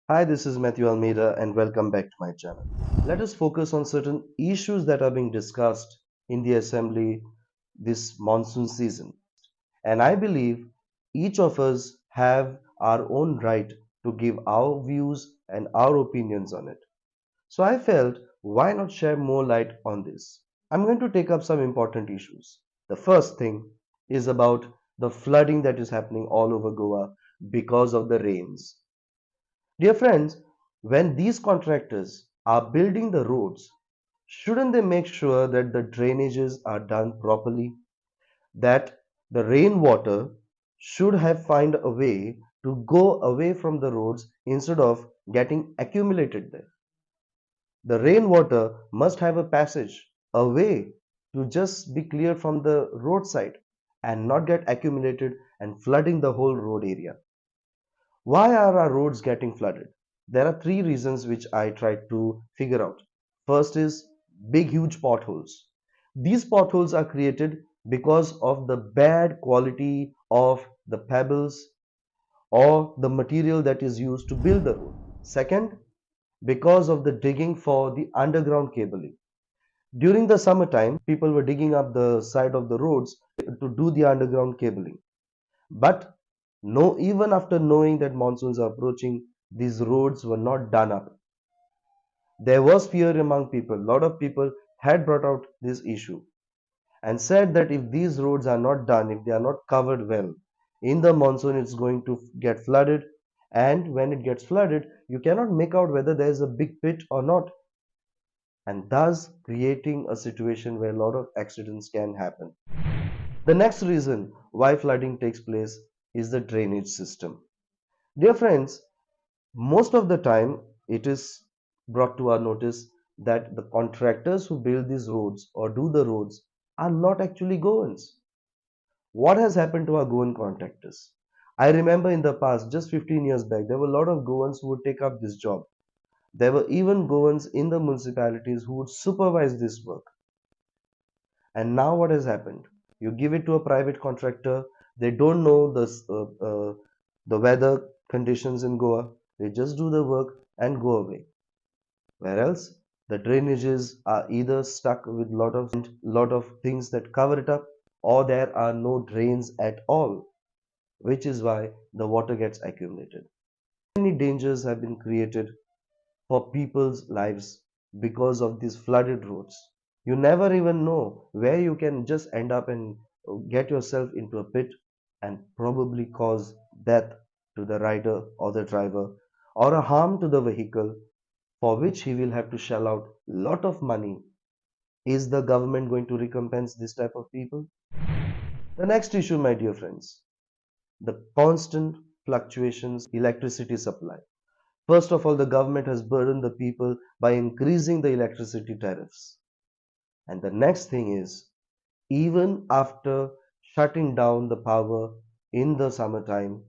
Hi, this is Matthew Almeida, and welcome back to my channel. Let us focus on certain issues that are being discussed in the assembly this monsoon season. And I believe each of us have our own right to give our views and our opinions on it. So I felt, why not share more light on this? I'm going to take up some important issues. The first thing is about the flooding that is happening all over Goa because of the rains. Dear friends, when these contractors are building the roads, shouldn't they make sure that the drainages are done properly? That the rainwater should have find a way to go away from the roads instead of getting accumulated there. The rainwater must have a passage, a way to just be cleared from the roadside and not get accumulated and flooding the whole road area. Why are our roads getting flooded? There are three reasons which I tried to figure out. First is big, huge potholes. These potholes are created because of the bad quality of the pebbles or the material that is used to build the road. Second, because of the digging for the underground cabling. During the summertime, people were digging up the side of the roads to do the underground cabling. But no, even after knowing that monsoons are approaching, these roads were not done up. There was fear among people. A lot of people had brought out this issue and said that if these roads are not done, if they are not covered well, in the monsoon it's going to get flooded. And when it gets flooded, you cannot make out whether there is a big pit or not, and thus creating a situation where a lot of accidents can happen. The next reason why flooding takes place is the drainage system. Dear friends, most of the time it is brought to our notice that the contractors who build these roads or do the roads are not actually Goans. What has happened to our Goan contractors? I remember in the past, just 15 years back, there were a lot of Goans who would take up this job. There were even Goans in the municipalities who would supervise this work. And now what has happened? You give it to a private contractor. They don't know the weather conditions in Goa. They just do the work and go away. Whereas the drainages are either stuck with lot of things that cover it up, or there are no drains at all, which is why the water gets accumulated. Many dangers have been created for people's lives because of these flooded roads. You never even know where you can just end up and get yourself into a pit and probably cause death to the rider or the driver, or a harm to the vehicle for which he will have to shell out a lot of money. Is the government going to recompense this type of people? The next issue, my dear friends, the constant fluctuations electricity supply. First of all, the government has burdened the people by increasing the electricity tariffs. And the next thing is, even after shutting down the power in the summertime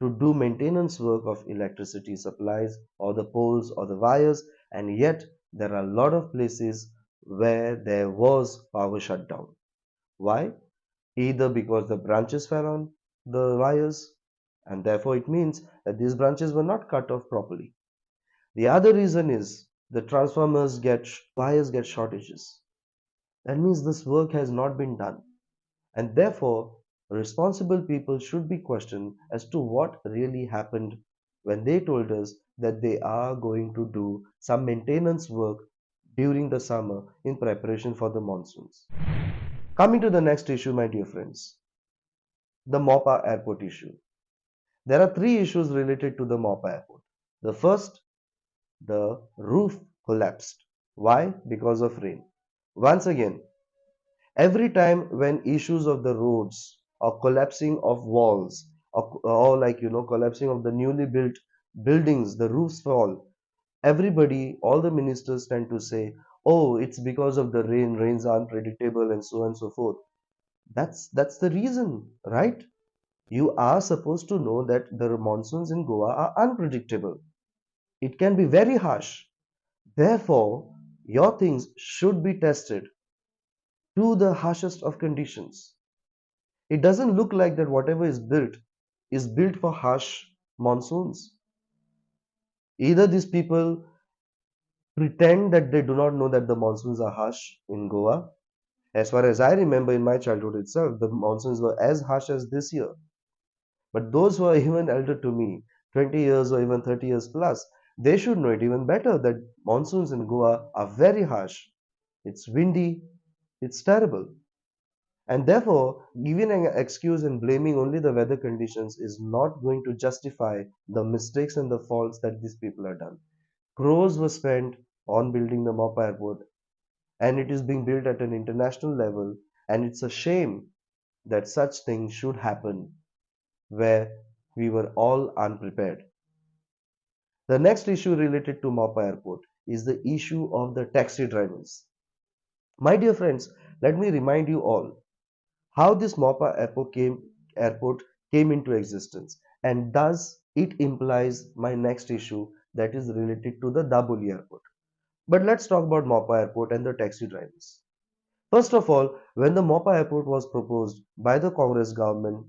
to do maintenance work of electricity supplies or the poles or the wires, and yet there are a lot of places where there was power shutdown. Why? Either because the branches fell on the wires, and therefore it means that these branches were not cut off properly. The other reason is the transformers get wires get shortages. That means this work has not been done, and therefore responsible people should be questioned as to what really happened when they told us that they are going to do some maintenance work during the summer in preparation for the monsoons. Coming to the next issue, my dear friends, the Mopa airport issue. There are three issues related to the Mopa airport. The first, the roof collapsed. Why? Because of rain. Once again, every time when issues of the roads or collapsing of walls or like collapsing of the newly built buildings, the roofs fall, everybody, all the ministers tend to say, oh, it's because of the rain, rains are unpredictable and so on and so forth. That's the reason, right? You are supposed to know that the monsoons in Goa are unpredictable. It can be very harsh. Therefore, your things should be tested to the harshest of conditions. It doesn't look like that whatever is built for harsh monsoons. Either these people pretend that they do not know that the monsoons are harsh in Goa. As far as I remember in my childhood itself, the monsoons were as harsh as this year. But those who are even elder to me, 20 years or even 30 years plus, they should know it even better that monsoons in Goa are very harsh. It's windy, it's terrible. And therefore, giving an excuse and blaming only the weather conditions is not going to justify the mistakes and the faults that these people have done. Crores were spent on building the Mopa airport, and it is being built at an international level, and it's a shame that such things should happen where we were all unprepared. The next issue related to Mopa airport is the issue of the taxi drivers. My dear friends, let me remind you all how this airport came into existence, and thus it implies my next issue that is related to the Daboli airport. But let's talk about Mopa airport and the taxi drivers. First of all, when the Mopa airport was proposed by the Congress government,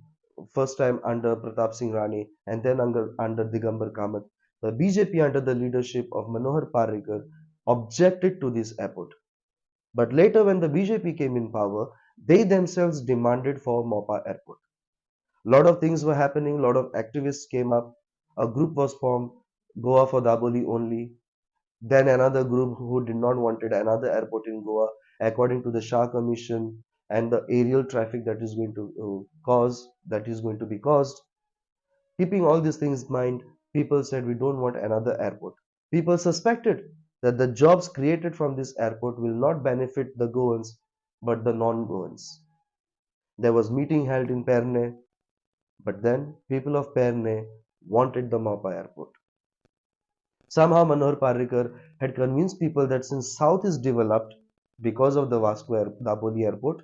first time under Pratap Singh Rani and then under Digambar Kamath, the BJP under the leadership of Manohar Parrikar objected to this airport. But later when the BJP came in power, they themselves demanded for Mopa airport. Lot of things were happening, lot of activists came up, a group was formed, Goa for Daboli only, then another group who did not wanted another airport in Goa according to the Shah Commission and the aerial traffic that is going to be caused. Keeping all these things in mind, people said we don't want another airport. People suspected that the jobs created from this airport will not benefit the Goans but the non-Goans. There was meeting held in Perne, but then people of Perne wanted the Mapa airport. Somehow Manohar Parrikar had convinced people that since South is developed because of the Dapoli airport,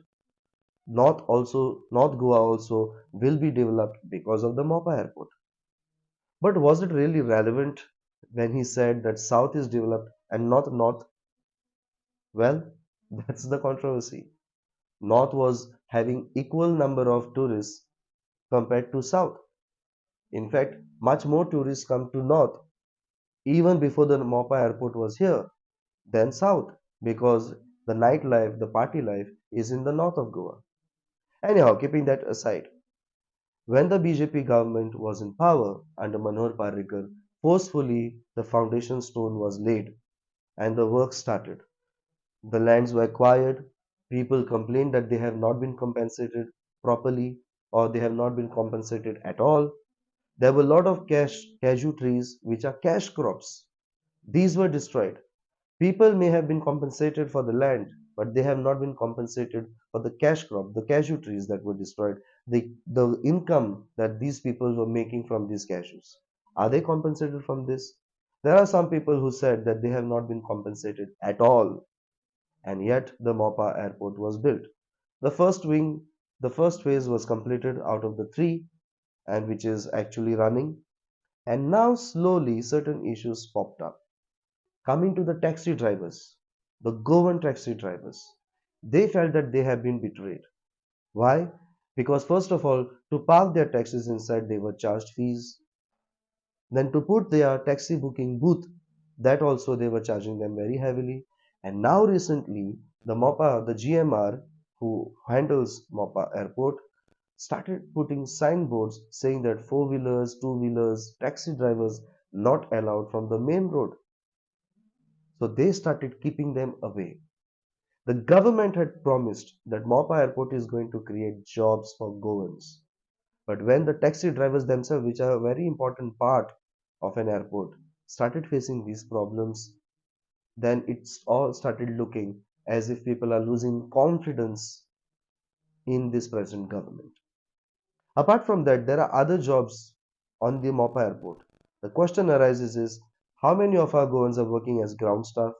North Goa also will be developed because of the Mopa airport. But was it really relevant when he said that South is developed and not North? Well, that's the controversy. North was having equal number of tourists compared to South. In fact, much more tourists come to North even before the Mopa airport was here than South because the nightlife, the party life is in the north of Goa. Anyhow, keeping that aside, when the BJP government was in power under Manohar Parrikar, forcefully the foundation stone was laid and the work started. The lands were acquired, people complained that they have not been compensated properly or they have not been compensated at all. There were a lot of cashew trees which are cash crops. These were destroyed. People may have been compensated for the land, but they have not been compensated for the cash crop, the cashew trees that were destroyed, the income that these people were making from these cashews. Are they compensated from this? There are some people who said that they have not been compensated at all, and yet the Mopa airport was built. The first wing, the first phase was completed out of the three, and which is actually running. And now slowly certain issues popped up. Coming to the taxi drivers, the Goan taxi drivers, they felt that they have been betrayed. Why? Because first of all, to park their taxis inside, they were charged fees. Then to put their taxi booking booth, that also they were charging them very heavily. And now recently, the GMR who handles Mopa airport started putting signboards saying that four-wheelers, two-wheelers, taxi drivers not allowed from the main road. So they started keeping them away. The government had promised that Mopa Airport is going to create jobs for Goans. But when the taxi drivers themselves, which are a very important part of an airport, started facing these problems, then it's all started looking as if people are losing confidence in this present government. Apart from that, there are other jobs on the Mopa Airport. The question arises is how many of our Goans are working as ground staff?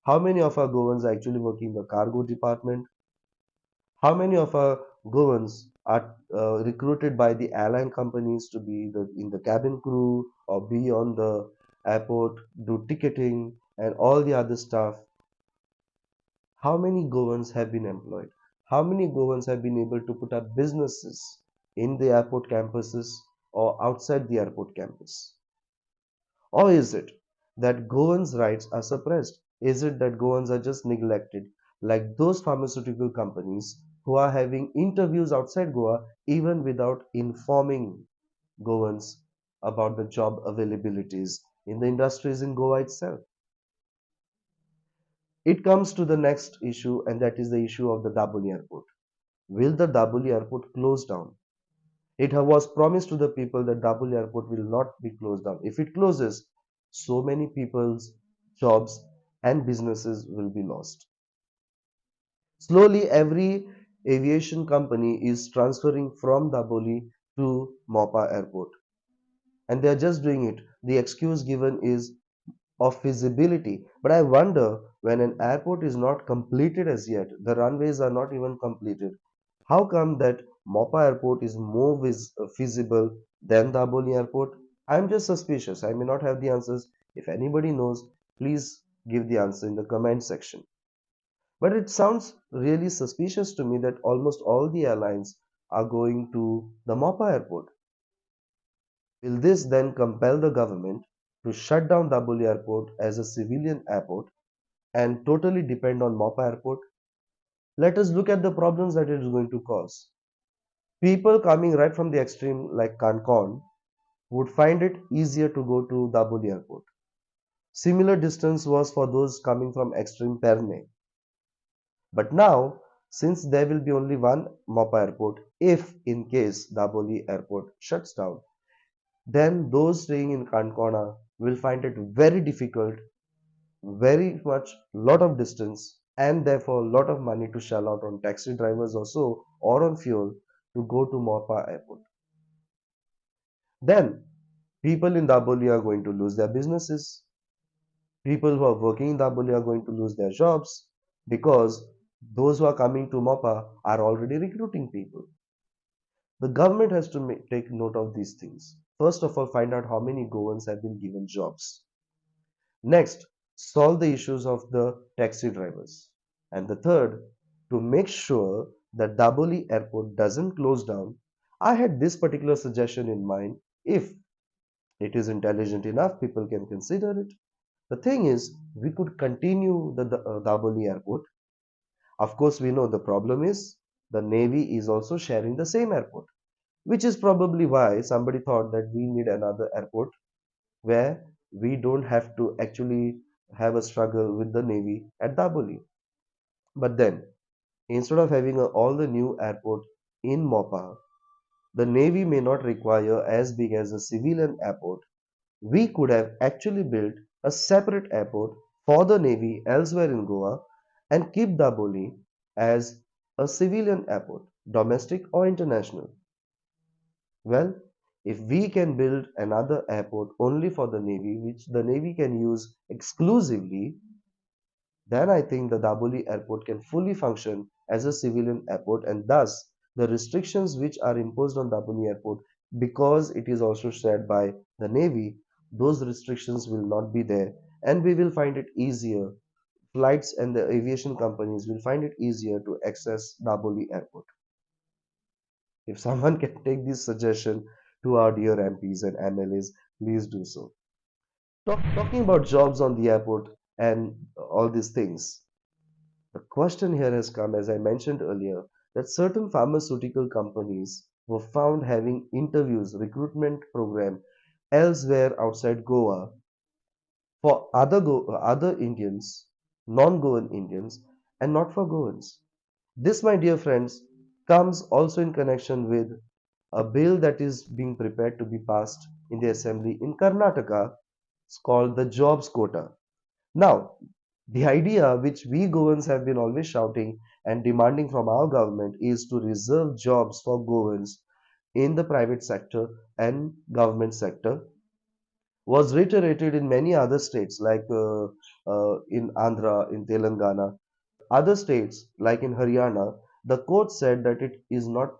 How many of our Goans are actually working in the cargo department? How many of our Goans are recruited by the airline companies to be in the cabin crew or be on the airport, do ticketing and all the other stuff? How many Goans have been employed? How many Goans have been able to put up businesses in the airport campuses or outside the airport campus? Or is it that Goans' rights are suppressed? Is it that Goans are just neglected, like those pharmaceutical companies who are having interviews outside Goa even without informing Goans about the job availabilities in the industries in Goa itself? It comes to the next issue, and that is the issue of the Daboli airport. Will the Daboli airport close down? It was promised to the people that Daboli airport will not be closed down. If it closes, so many people's jobs and businesses will be lost. Slowly, every aviation company is transferring from Daboli to Mopa airport, and they are just doing it. The excuse given is of feasibility. But I wonder, when an airport is not completed as yet, the runways are not even completed, how come that Mopa airport is more feasible than the Aboli airport? I'm just suspicious. I may not have the answers. If anybody knows, please give the answer in the comment section. But it sounds really suspicious to me that almost all the airlines are going to the Mopa airport. Will this then compel the government to shut down Daboli airport as a civilian airport and totally depend on Mopa airport? Let us look at the problems that it is going to cause. People coming right from the extreme like Kankan would find it easier to go to Daboli airport. Similar distance was for those coming from extreme Perne. But now, since there will be only one Mopa airport, if in case Daboli airport shuts down, then those staying in Kankona will find it very difficult, very much lot of distance, and therefore lot of money to shell out on taxi drivers also or on fuel to go to Mopa airport. Then people in Daboli are going to lose their businesses. People who are working in Daboli are going to lose their jobs because those who are coming to Mopa are already recruiting people. The government has to take note of these things. First of all, find out how many Goans have been given jobs. Next, solve the issues of the taxi drivers. And the third, to make sure that Daboli airport doesn't close down, I had this particular suggestion in mind. If it is intelligent enough, people can consider it. The thing is, we could continue the Daboli airport. Of course, we know the problem is the Navy is also sharing the same airport, which is probably why somebody thought that we need another airport where we don't have to actually have a struggle with the Navy at Daboli. But then, instead of having all the new airport in Mopa, the Navy may not require as big as a civilian airport. We could have actually built a separate airport for the Navy elsewhere in Goa and keep Daboli as a civilian airport, domestic or international. Well, if we can build another airport only for the Navy, which the Navy can use exclusively, then I think the Daboli airport can fully function as a civilian airport, and thus the restrictions which are imposed on Daboli airport, because it is also shared by the Navy, those restrictions will not be there, and we will find it easier. Flights and the aviation companies will find it easier to access Daboli airport. If someone can take this suggestion to our dear MPs and MLAs, please do so. Talking about jobs on the airport and all these things, the question here has come, as I mentioned earlier, that certain pharmaceutical companies were found having interviews, recruitment program elsewhere outside Goa for other Indians, non-Goan Indians, and not for Goans. This, my dear friends, comes also in connection with a bill that is being prepared to be passed in the assembly in Karnataka. It's called the jobs quota. Now, the idea which we Goans have been always shouting and demanding from our government is to reserve jobs for Goans in the private sector and government sector was reiterated in many other states like in Andhra, in Telangana, other states like in Haryana. The court said that it is not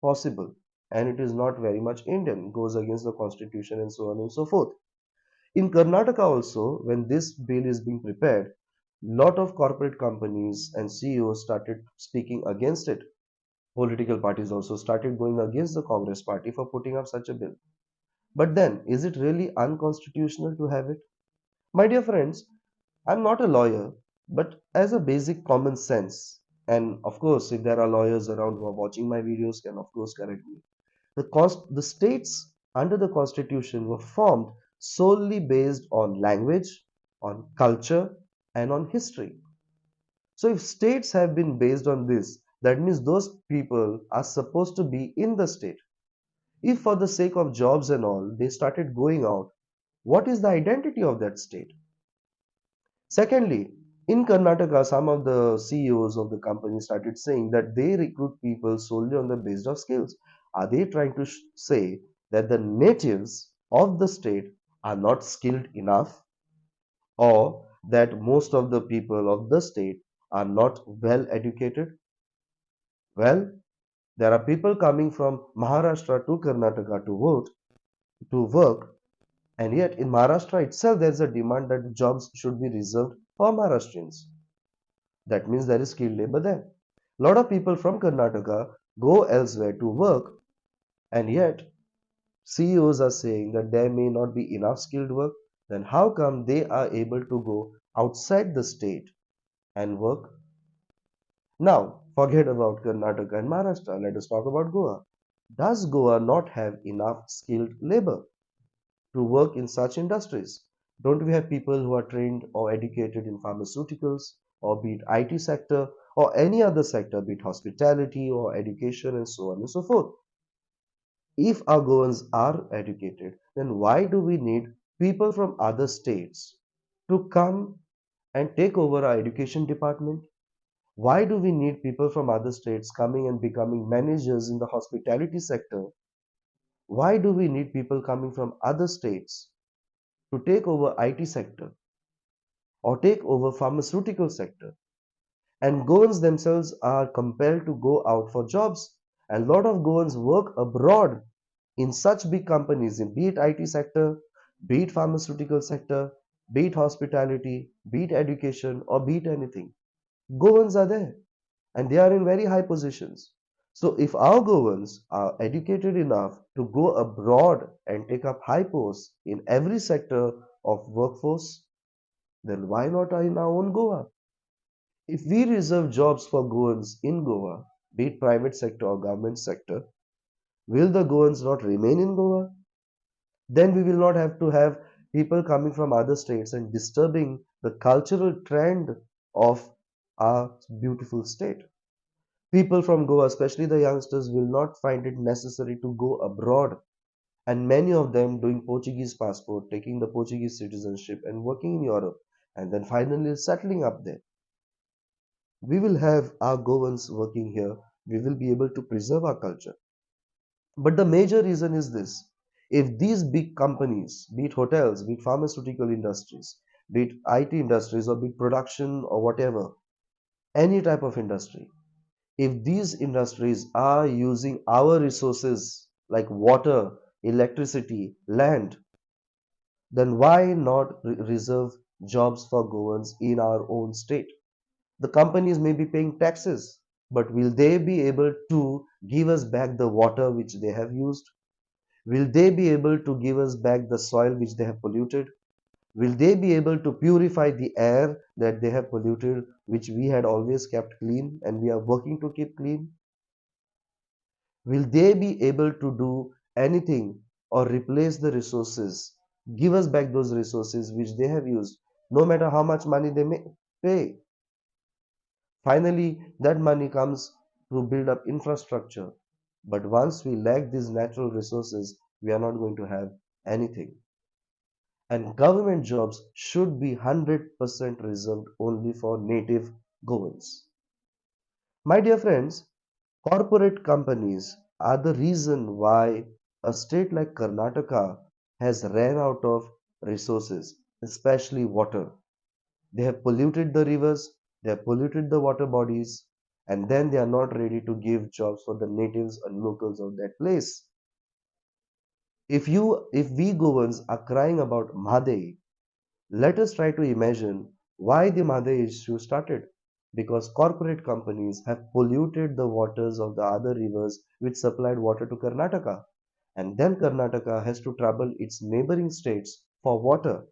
possible and it is not very much Indian, goes against the constitution and so on and so forth. In Karnataka also, when this bill is being prepared, lot of corporate companies and CEOs started speaking against it. Political parties also started going against the Congress party for putting up such a bill. But then, is it really unconstitutional to have it? My dear friends, I'm not a lawyer, but as a basic common sense, and of course, if there are lawyers around who are watching my videos, can of course correct me. The states under the constitution were formed solely based on language, on culture, and on history. So if states have been based on this, that means those people are supposed to be in the state. If for the sake of jobs and all, they started going out, what is the identity of that state? Secondly, in Karnataka, some of the CEOs of the company started saying that they recruit people solely on the basis of skills. Are they trying to say that the natives of the state are not skilled enough, or that most of the people of the state are not well educated? Well, there are people coming from Maharashtra to Karnataka to work, and yet in Maharashtra itself there is a demand that jobs should be reserved for Maharashtrians. That means there is skilled labor there. A lot of people from Karnataka go elsewhere to work, and yet CEOs are saying that there may not be enough skilled work. Then how come they are able to go outside the state and work? Now, forget about Karnataka and Maharashtra. Let us talk about Goa. Does Goa not have enough skilled labor to work in such industries? Don't we have people who are trained or educated in pharmaceuticals, or be it IT sector, or any other sector, be it hospitality or education and so on and so forth? If our Goans are educated, then why do we need people from other states to come and take over our education department? Why do we need people from other states coming and becoming managers in the hospitality sector? Why do we need people coming from other states to take over IT sector or take over pharmaceutical sector? And Goans themselves are compelled to go out for jobs. And a lot of Goans work abroad in such big companies, in be it IT sector, be it pharmaceutical sector, be it hospitality, be it education, or be it anything. Goans are there and they are in very high positions. So if our Goans are educated enough to go abroad and take up high posts in every sector of workforce, then why not in our own Goa? If we reserve jobs for Goans in Goa, be it private sector or government sector, will the Goans not remain in Goa? Then we will not have to have people coming from other states and disturbing the cultural trend of our beautiful state. People from Goa, especially the youngsters, will not find it necessary to go abroad, and many of them doing Portuguese passport, taking the Portuguese citizenship and working in Europe, and then finally settling up there. We will have our Goans working here. We will be able to preserve our culture. But the major reason is this: if these big companies, be it hotels, be it pharmaceutical industries, be it IT industries, or be it production or whatever, any type of industry, if these industries are using our resources like water, electricity, land, then why not reserve jobs for Goans in our own state? The companies may be paying taxes, but will they be able to give us back the water which they have used? Will they be able to give us back the soil which they have polluted? Will they be able to purify the air that they have polluted, which we had always kept clean and we are working to keep clean? Will they be able to do anything or replace the resources, give us back those resources which they have used, no matter how much money they may pay? Finally, that money comes to build up infrastructure. But once we lack these natural resources, we are not going to have anything. And government jobs should be 100% reserved only for native Goans. My dear friends, corporate companies are the reason why a state like Karnataka has ran out of resources, especially water. They have polluted the rivers, they have polluted the water bodies, and then they are not ready to give jobs for the natives and locals of that place. If we Goans are crying about Madhei, let us try to imagine why the Madhei issue started. Because corporate companies have polluted the waters of the other rivers which supplied water to Karnataka. And then Karnataka has to trouble its neighboring states for water.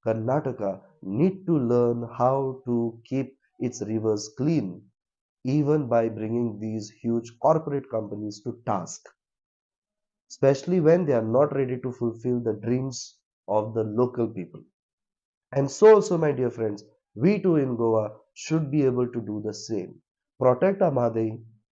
Karnataka need to learn how to keep its rivers clean, even by bringing these huge corporate companies to task, especially when they are not ready to fulfill the dreams of the local people. And so also, my dear friends, we too in Goa should be able to do the same. Protect our Mahadevi,